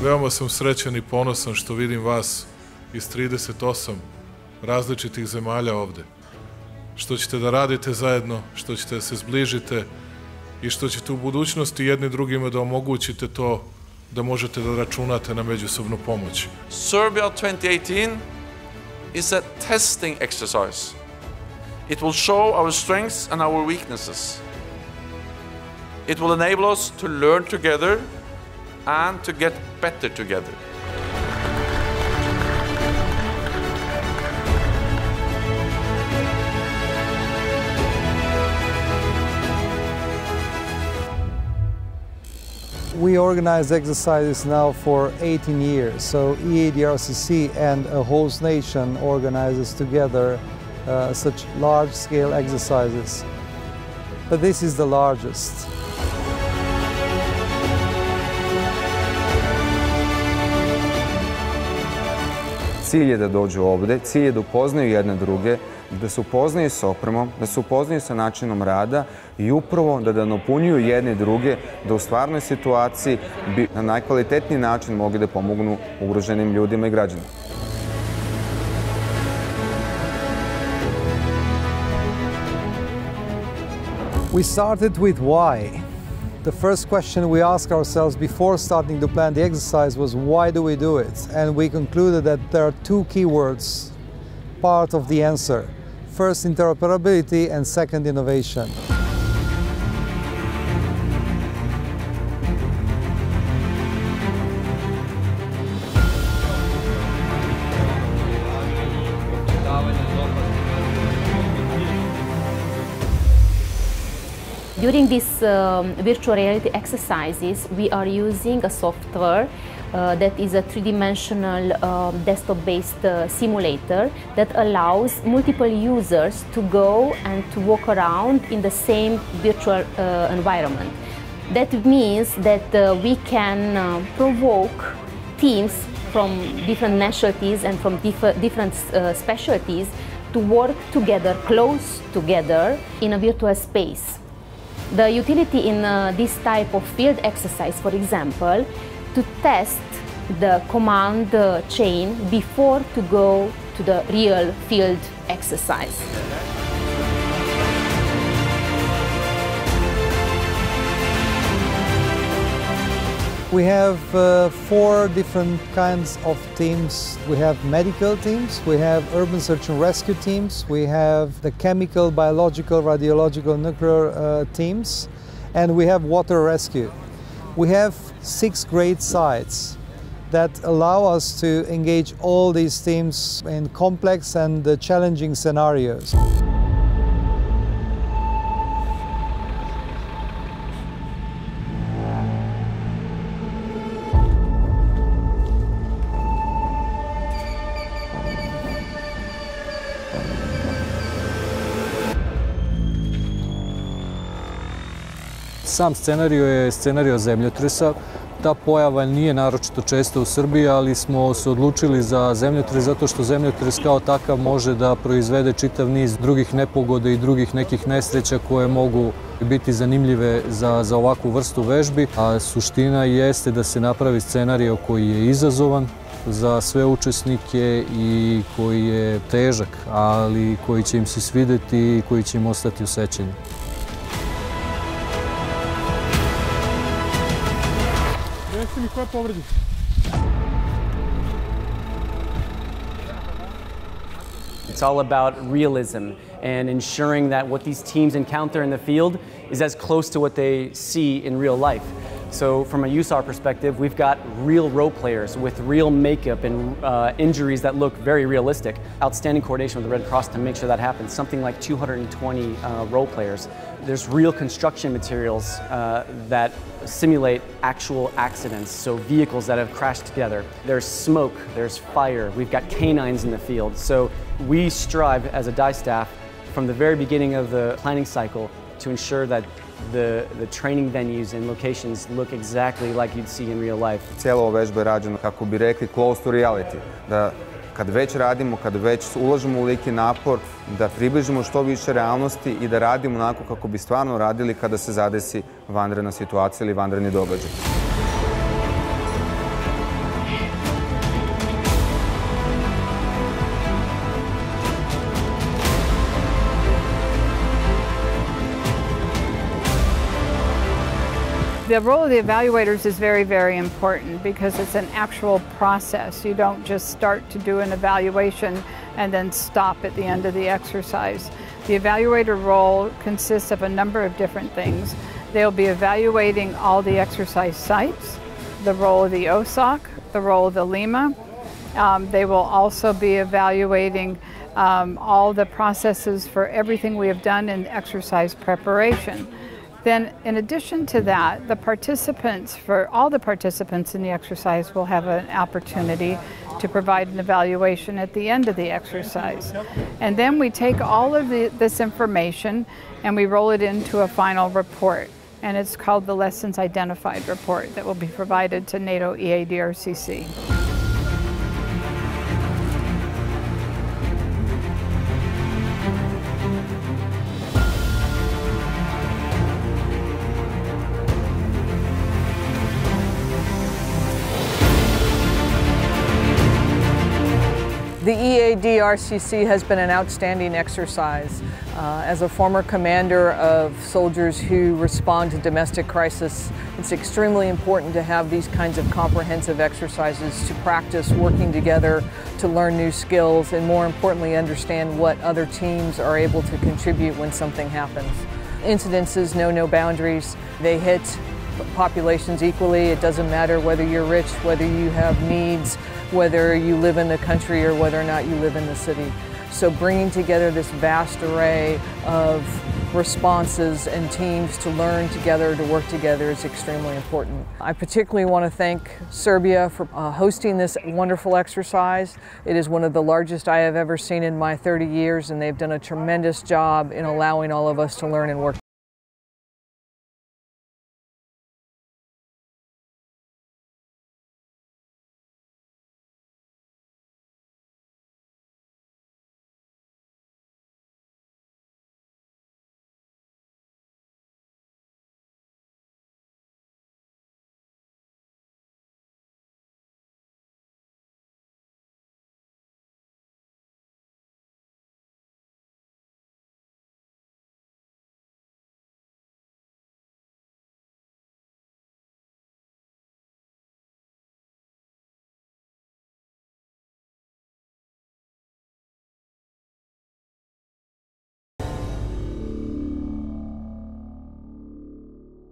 Veoma sam srećan i ponosan što vidim vas iz 38 različitih zemalja ovde. Što ćete da radite zajedno, što ćete da se zbližite i što ćete u budućnosti jedni drugima da omogućite to da možete da računate na međusobnu pomoć. Serbia 2018 is a testing exercise. It will show our strengths and our weaknesses. It will enable us to learn together and to get better together. We organize exercises now for 18 years, so EADRCC and a host nation organizes together such large-scale exercises. But this is the largest. Cilj je da dođu ovde, cilj je da upoznaju jedne druge, da se upoznaju s opremom, da se upoznaju sa načinom rada i upravo da napunjuju jedne druge, da u stvarnoj situaciji bi na najkvalitetniji način mogli da pomognu ugroženim ljudima i građanima. We started with why. The first question we asked ourselves before starting to plan the exercise was, why do we do it? And we concluded that there are two keywords part of the answer. First, interoperability, and second, innovation. During these virtual reality exercises, we are using a software that is a three-dimensional desktop-based simulator that allows multiple users to go and to walk around in the same virtual environment. That means that we can provoke teams from different nationalities and from different specialties to work together, close together in a virtual space. The utility in this type of field exercise, for example, to test the command chain before to go to the real field exercise. We have 4 different kinds of teams. We have medical teams, we have urban search and rescue teams, we have the chemical, biological, radiological, nuclear teams, and we have water rescue. We have 6 great sites that allow us to engage all these teams in complex and challenging scenarios. Sam scenario je scenario zemljotresa. Ta pojava nije naročito česta u Srbiji, ali smo se odlučili za zemljotres zato što zemljotres kao takav može da proizvede čitav niz drugih nepogoda i drugih nekih nesreća koje mogu biti zanimljive za ovakvu vrstu vežbi. A suština jeste da se napravi scenario koji je izazovan za sve učesnike i koji je težak, ali koji će im se svideti i koji će im ostati u sećanju. It's all about realism and ensuring that what these teams encounter in the field is as close to what they see in real life. So from a USAR perspective, we've got real role players with real makeup and injuries that look very realistic. Outstanding coordination with the Red Cross to make sure that happens. Something like 220 role players. There's real construction materials that simulate actual accidents, so vehicles that have crashed together. There's smoke, there's fire, we've got canines in the field. So we strive as a DIE staff from the very beginning of the planning cycle to ensure that the training venues and locations look exactly like you'd see in real life. Cijela ova vežba je rađena, kako bi rekli, close to reality. Da kad već radimo, kad već ulažemo uliki napor, da približimo što više realnosti i da radimo onako kako bi stvarno radili kada se zadesi vanredna situacija ili vanredni događaj. The role of the evaluators is very, very important because it's an actual process. You don't just start to do an evaluation and then stop at the end of the exercise. The evaluator role consists of a number of different things. They'll be evaluating all the exercise sites, the role of the OSOC, the role of the LEMA. They will also be evaluating all the processes for everything we have done in exercise preparation. Then, in addition to that, all the participants in the exercise will have an opportunity to provide an evaluation at the end of the exercise. And then we take all of this information and we roll it into a final report. And it's called the Lessons Identified report that will be provided to NATO EADRCC. The EADRCC has been an outstanding exercise. As a former commander of soldiers who respond to domestic crisis, it's extremely important to have these kinds of comprehensive exercises to practice working together, to learn new skills, and more importantly, understand what other teams are able to contribute when something happens. Incidences know no boundaries. They hit populations equally. It doesn't matter whether you're rich, whether you have needs, whether you live in the country or whether or not you live in the city. So bringing together this vast array of responses and teams to learn together, to work together is extremely important. I particularly want to thank Serbia for hosting this wonderful exercise. It is one of the largest I have ever seen in my 30 years, and they've done a tremendous job in allowing all of us to learn and work